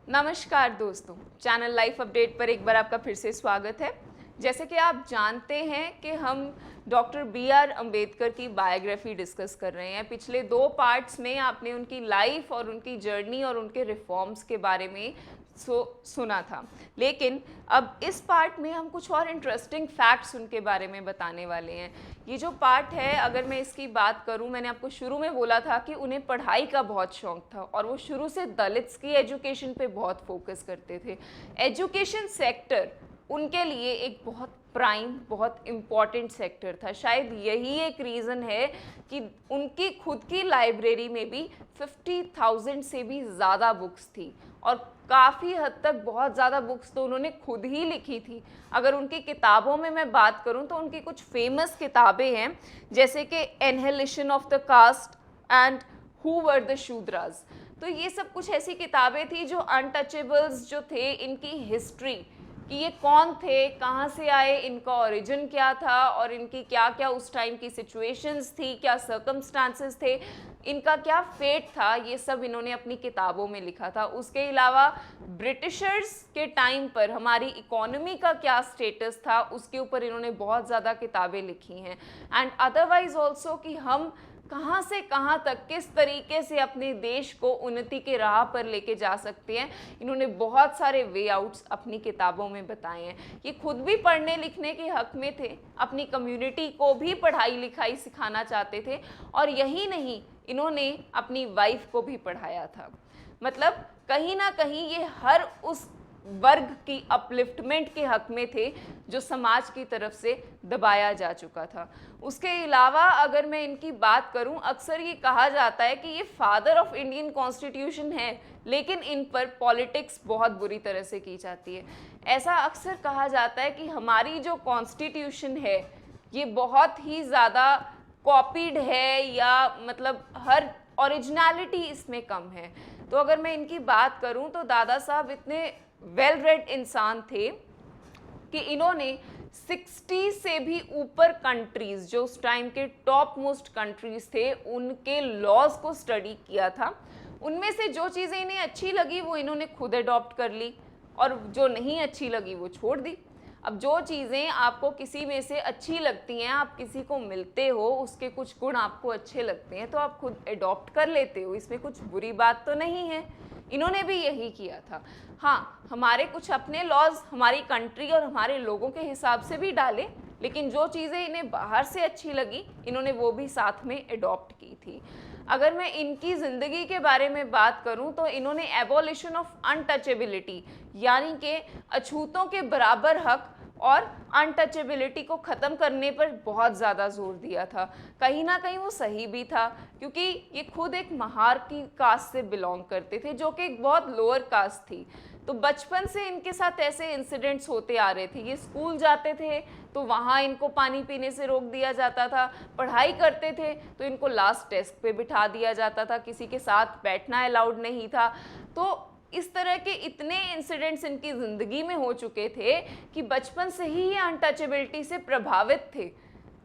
नमस्कार दोस्तों, channel life update पर एक बार आपका फिर से स्वागत है। जैसे कि आप जानते हैं कि हम डॉक्टर बी.आर. अंबेडकर की बायोग्राफी डिस्कस कर रहे हैं। पिछले 2 पार्ट्स में आपने उनकी लाइफ और उनकी जर्नी और उनके रिफॉर्म्स के बारे में सुना था, लेकिन अब इस पार्ट में हम कुछ और इंटरेस्टिंग फैक्ट्स उनके बारे में बताने वाले हैं। ये जो पार्ट है, अगर मैं इसकी बात करूं, मैंने आपको शुरू में बोला था कि उन्हें पढ़ाई का बहुत शौक था और वो शुरू से दलित्स की एजुकेशन पे बहुत फोकस करते थे। एजुकेशन सेक्टर उनके लिए एक बहुत प्राइम, बहुत इम्पॉर्टेंट सेक्टर था। शायद यही एक रीज़न है कि उनकी खुद की लाइब्रेरी में भी 50,000 से भी ज़्यादा बुक्स थी और काफ़ी हद तक बहुत ज़्यादा बुक्स तो उन्होंने खुद ही लिखी थी। अगर उनकी किताबों में मैं बात करूं तो उनकी कुछ फेमस किताबें हैं, जैसे कि annihilation of the caste and who were the Shudras. तो ये सब कुछ ऐसी किताबें थी जो अनटचेबल्स जो थे, इनकी हिस्ट्री कि ये कौन थे, कहाँ से आए, इनका ओरिजिन क्या था और इनकी क्या क्या उस टाइम की सिचुएशंस थी, क्या सर्कमस्टांसेस थे, इनका क्या फेट था, ये सब इन्होंने अपनी किताबों में लिखा था। उसके अलावा ब्रिटिशर्स के टाइम पर हमारी इकोनॉमी का क्या स्टेटस था, उसके ऊपर इन्होंने बहुत ज़्यादा किताबें लिखी हैं। एंड अदरवाइज ऑल्सो कि हम कहाँ से कहाँ तक किस तरीके से अपने देश को उन्नति के राह पर लेके जा सकते हैं, इन्होंने बहुत सारे वे आउट्स अपनी किताबों में बताए हैं। ये खुद भी पढ़ने लिखने के हक में थे, अपनी कम्युनिटी को भी पढ़ाई लिखाई सिखाना चाहते थे और यही नहीं, इन्होंने अपनी वाइफ को भी पढ़ाया था। मतलब कहीं ना कहीं ये हर उस वर्ग की अपलिफ्टमेंट के हक में थे जो समाज की तरफ से दबाया जा चुका था। उसके अलावा अगर मैं इनकी बात करूं, अक्सर ये कहा जाता है कि ये फादर ऑफ इंडियन कॉन्स्टिट्यूशन है, लेकिन इन पर पॉलिटिक्स बहुत बुरी तरह से की जाती है। ऐसा अक्सर कहा जाता है कि हमारी जो कॉन्स्टिट्यूशन है ये बहुत ही ज़्यादा कॉपीड है, या मतलब हर ओरिजिनलिटी इसमें कम है। तो अगर मैं इनकी बात करूं तो दादा साहब इतने वेल रेड इंसान थे कि इन्होंने 60 से भी ऊपर कंट्रीज, जो उस टाइम के टॉप मोस्ट कंट्रीज थे, उनके लॉज को स्टडी किया था। उनमें से जो चीज़ें इन्हें अच्छी लगी वो इन्होंने खुद अडॉप्ट कर ली और जो नहीं अच्छी लगी वो छोड़ दी। अब जो चीज़ें आपको किसी में से अच्छी लगती हैं, आप किसी को मिलते हो, उसके कुछ गुण आपको अच्छे लगते हैं तो आप खुद अडॉप्ट कर लेते हो, इसमें कुछ बुरी बात तो नहीं है। इन्होंने भी यही किया था। हाँ, हमारे कुछ अपने लॉज हमारी कंट्री और हमारे लोगों के हिसाब से भी डाले, लेकिन जो चीज़ें इन्हें बाहर से अच्छी लगी इन्होंने वो भी साथ में अडॉप्ट की थी। अगर मैं इनकी ज़िंदगी के बारे में बात करूं तो इन्होंने एबॉलिशन ऑफ अनटचेबिलिटी, यानी कि अछूतों के बराबर हक और अनटचेबिलिटी को ख़त्म करने पर बहुत ज़्यादा जोर दिया था। कहीं ना कहीं वो सही भी था, क्योंकि ये खुद एक महार की कास्ट से बिलोंग करते थे जो कि एक बहुत लोअर कास्ट थी। तो बचपन से इनके साथ ऐसे इंसिडेंट्स होते आ रहे थे। ये स्कूल जाते थे तो वहाँ इनको पानी पीने से रोक दिया जाता था, पढ़ाई करते थे तो इनको लास्ट डेस्क पे बिठा दिया जाता था, किसी के साथ बैठना अलाउड नहीं था। तो इस तरह के इतने इंसिडेंट्स इनकी ज़िंदगी में हो चुके थे कि बचपन से ही ये अनटचेबिलिटी से प्रभावित थे।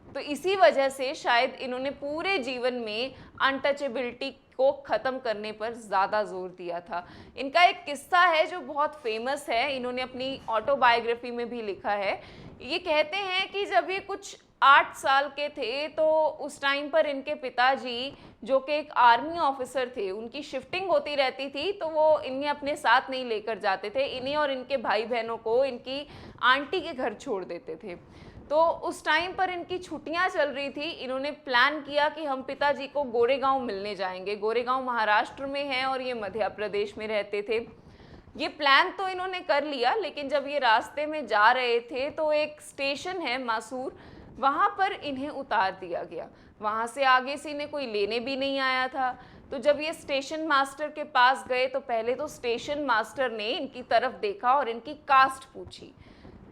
तो इसी वजह से शायद इन्होंने पूरे जीवन में अनटचेबिलिटी को ख़त्म करने पर ज़्यादा जोर दिया था। इनका एक किस्सा है जो बहुत फेमस है, इन्होंने अपनी ऑटोबायोग्राफी में भी लिखा है। ये कहते हैं कि जब ये कुछ 8 साल के थे तो उस टाइम पर इनके पिताजी, जो कि एक आर्मी ऑफिसर थे, उनकी शिफ्टिंग होती रहती थी तो वो इन्हें अपने साथ नहीं लेकर जाते थे, इन्हें और इनके भाई बहनों को इनकी आंटी के घर छोड़ देते थे। तो उस टाइम पर इनकी छुट्टियां चल रही थी, इन्होंने प्लान किया कि हम पिताजी को गोरेगांव मिलने जाएंगे। गोरेगांव महाराष्ट्र में है और ये मध्य प्रदेश में रहते थे। ये प्लान तो इन्होंने कर लिया, लेकिन जब ये रास्ते में जा रहे थे तो एक स्टेशन है मासूर, वहाँ पर इन्हें उतार दिया गया। वहाँ से आगे से इन्हें कोई लेने भी नहीं आया था। तो जब ये स्टेशन मास्टर के पास गए तो पहले तो स्टेशन मास्टर ने इनकी तरफ देखा और इनकी कास्ट पूछी।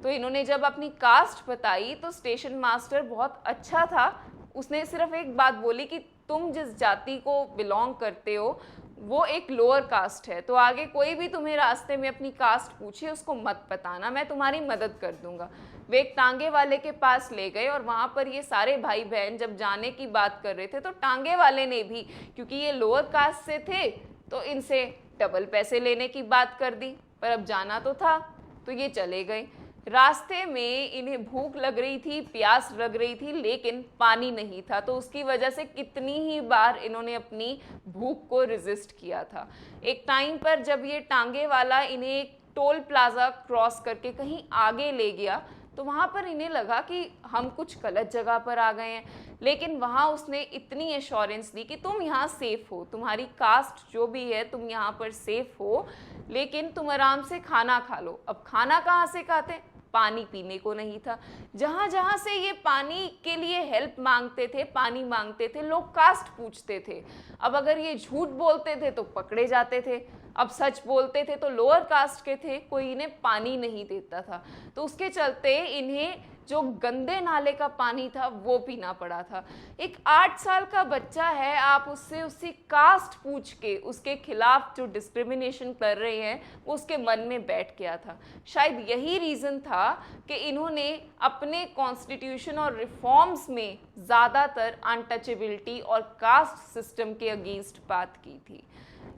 तो इन्होंने जब अपनी कास्ट बताई तो स्टेशन मास्टर बहुत अच्छा था, उसने सिर्फ एक बात बोली कि तुम जिस जाति को बिलोंग करते हो वो एक लोअर कास्ट है, तो आगे कोई भी तुम्हें रास्ते में अपनी कास्ट पूछे उसको मत बताना, मैं तुम्हारी मदद कर दूंगा। वे एक टांगे वाले के पास ले गए और वहाँ पर ये सारे भाई बहन जब जाने की बात कर रहे थे तो टांगे वाले ने भी, क्योंकि ये लोअर कास्ट से थे, तो इनसे डबल पैसे लेने की बात कर दी, पर अब जाना तो था तो ये चले गए। रास्ते में इन्हें भूख लग रही थी, प्यास लग रही थी, लेकिन पानी नहीं था, तो उसकी वजह से कितनी ही बार इन्होंने अपनी भूख को रेजिस्ट किया था। एक टाइम पर जब ये टांगे वाला इन्हें एक टोल प्लाजा क्रॉस करके कहीं आगे ले गया, तो वहाँ पर इन्हें लगा कि हम कुछ गलत जगह पर आ गए हैं, लेकिन वहाँ उसने इतनी एश्योरेंस दी कि तुम यहाँ सेफ़ हो, तुम्हारी कास्ट जो भी है तुम यहाँ पर सेफ़ हो, लेकिन तुम आराम से खाना खा लो। अब खाना कहाँ से खाते? पानी पीने को नहीं था। जहाँ जहाँ से ये पानी के लिए हेल्प मांगते थे, पानी मांगते थे, लोग कास्ट पूछते थे। अब अगर ये झूठ बोलते थे तो पकड़े जाते थे, अब सच बोलते थे तो लोअर कास्ट के थे, कोई इन्हें पानी नहीं देता था। तो उसके चलते इन्हें जो गंदे नाले का पानी था वो पीना पड़ा था। एक 8 साल का बच्चा है, आप उससे उसकी कास्ट पूछ के उसके खिलाफ जो डिस्क्रिमिनेशन कर रहे हैं वो उसके मन में बैठ गया था। शायद यही रीज़न था कि इन्होंने अपने कॉन्स्टिट्यूशन और रिफॉर्म्स में ज़्यादातर अनटचेबिलिटी और कास्ट सिस्टम के अगेंस्ट बात की थी।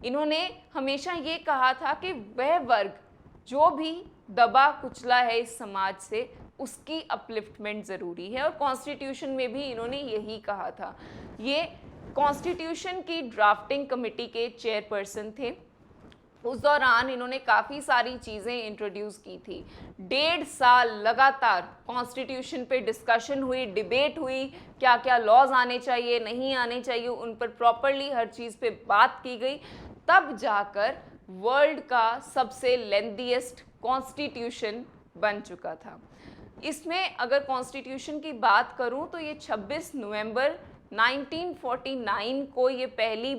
इन्होंने हमेशा ये कहा था कि वह वर्ग जो भी दबा कुचला है इस समाज से, उसकी अपलिफ्टमेंट ज़रूरी है, और कॉन्स्टिट्यूशन में भी इन्होंने यही कहा था। ये कॉन्स्टिट्यूशन की ड्राफ्टिंग कमेटी के चेयरपर्सन थे। उस दौरान इन्होंने काफ़ी सारी चीज़ें इंट्रोड्यूस की थी। 1.5 साल लगातार कॉन्स्टिट्यूशन पे डिस्कशन हुई, डिबेट हुई, क्या क्या लॉज आने चाहिए, नहीं आने चाहिए, उन पर प्रॉपरली हर चीज़ पे बात की गई। तब जाकर वर्ल्ड का सबसे लेंथीएस्ट कॉन्स्टिट्यूशन बन चुका था। इसमें अगर कॉन्स्टिट्यूशन की बात करूं तो ये 26 नवंबर 1949 को ये पहली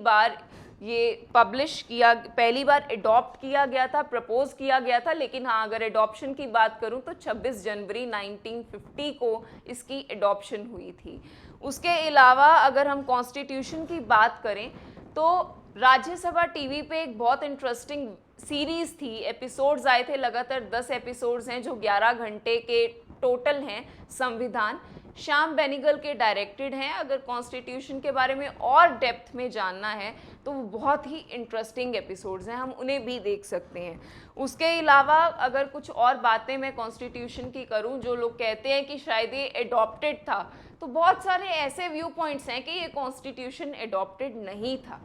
बार अडॉप्ट किया गया था, प्रपोज किया गया था। लेकिन हाँ, अगर एडॉप्शन की बात करूं तो 26 जनवरी 1950 को इसकी एडॉप्शन हुई थी। उसके अलावा अगर हम कॉन्स्टिट्यूशन की बात करें तो राज्यसभा टीवी पे एक बहुत इंटरेस्टिंग सीरीज़ थी, एपिसोड्स आए थे, लगातार 10 एपिसोड्स हैं जो 11 घंटे के टोटल हैं। संविधान श्याम बेनेगल के डायरेक्टेड हैं। अगर कॉन्स्टिट्यूशन के बारे में और डेप्थ में जानना है तो वो बहुत ही इंटरेस्टिंग एपिसोड्स हैं, हम उन्हें भी देख सकते हैं। उसके अलावा अगर कुछ और बातें मैं कॉन्स्टिट्यूशन की करूं, जो लोग कहते हैं कि शायद ये एडॉप्टेड था, तो बहुत सारे ऐसे व्यू पॉइंट्स हैं कि ये कॉन्स्टिट्यूशन एडॉप्टेड नहीं था,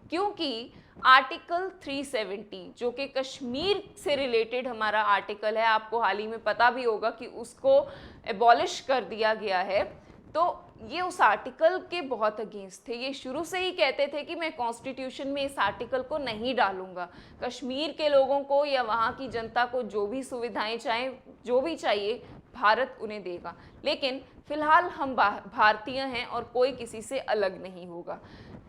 क्योंकि आर्टिकल 370 जो कि कश्मीर से रिलेटेड हमारा आर्टिकल है, आपको हाल ही में पता भी होगा कि उसको एबॉलिश कर दिया गया है, तो ये उस आर्टिकल के बहुत अगेंस्ट थे। ये शुरू से ही कहते थे कि मैं कॉन्स्टिट्यूशन में इस आर्टिकल को नहीं डालूंगा, कश्मीर के लोगों को या वहाँ की जनता को जो भी सुविधाएं चाहें, जो भी चाहिए, भारत उन्हें देगा, लेकिन फिलहाल हम भारतीय हैं और कोई किसी से अलग नहीं होगा।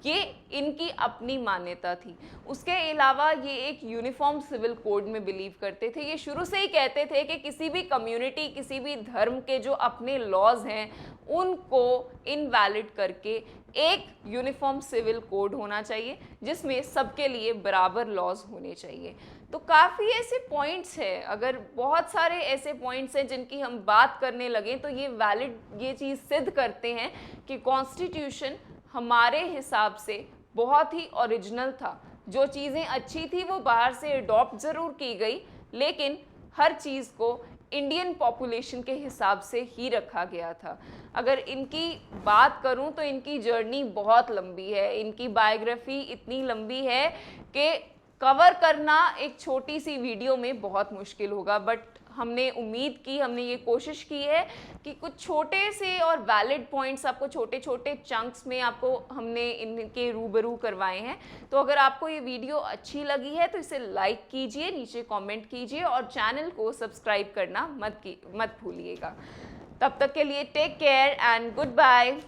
ये इनकी अपनी मान्यता थी। उसके अलावा ये एक यूनिफॉर्म सिविल कोड में बिलीव करते थे। ये शुरू से ही कहते थे कि किसी भी कम्युनिटी, किसी भी धर्म के जो अपने लॉज हैं उनको इनवैलिड करके एक यूनिफॉर्म सिविल कोड होना चाहिए जिसमें सबके लिए बराबर लॉज होने चाहिए। तो काफ़ी ऐसे पॉइंट्स हैं, अगर बहुत सारे ऐसे पॉइंट्स हैं जिनकी हम बात करने लगें तो ये चीज़ सिद्ध करते हैं कि कॉन्स्टिट्यूशन हमारे हिसाब से बहुत ही ओरिजिनल था। जो चीज़ें अच्छी थी वो बाहर से अडॉप्ट ज़रूर की गई, लेकिन हर चीज़ को इंडियन पॉपुलेशन के हिसाब से ही रखा गया था। अगर इनकी बात करूं तो इनकी जर्नी बहुत लंबी है, इनकी बायोग्राफी इतनी लंबी है कि कवर करना एक छोटी सी वीडियो में बहुत मुश्किल होगा, बट हमने उम्मीद की, हमने ये कोशिश की है कि कुछ छोटे से और वैलिड पॉइंट्स आपको छोटे छोटे चंक्स में आपको हमने इनके रूबरू करवाए हैं। तो अगर आपको ये वीडियो अच्छी लगी है तो इसे लाइक कीजिए, नीचे कमेंट कीजिए और चैनल को सब्सक्राइब करना मत भूलिएगा। तब तक के लिए take care and good bye.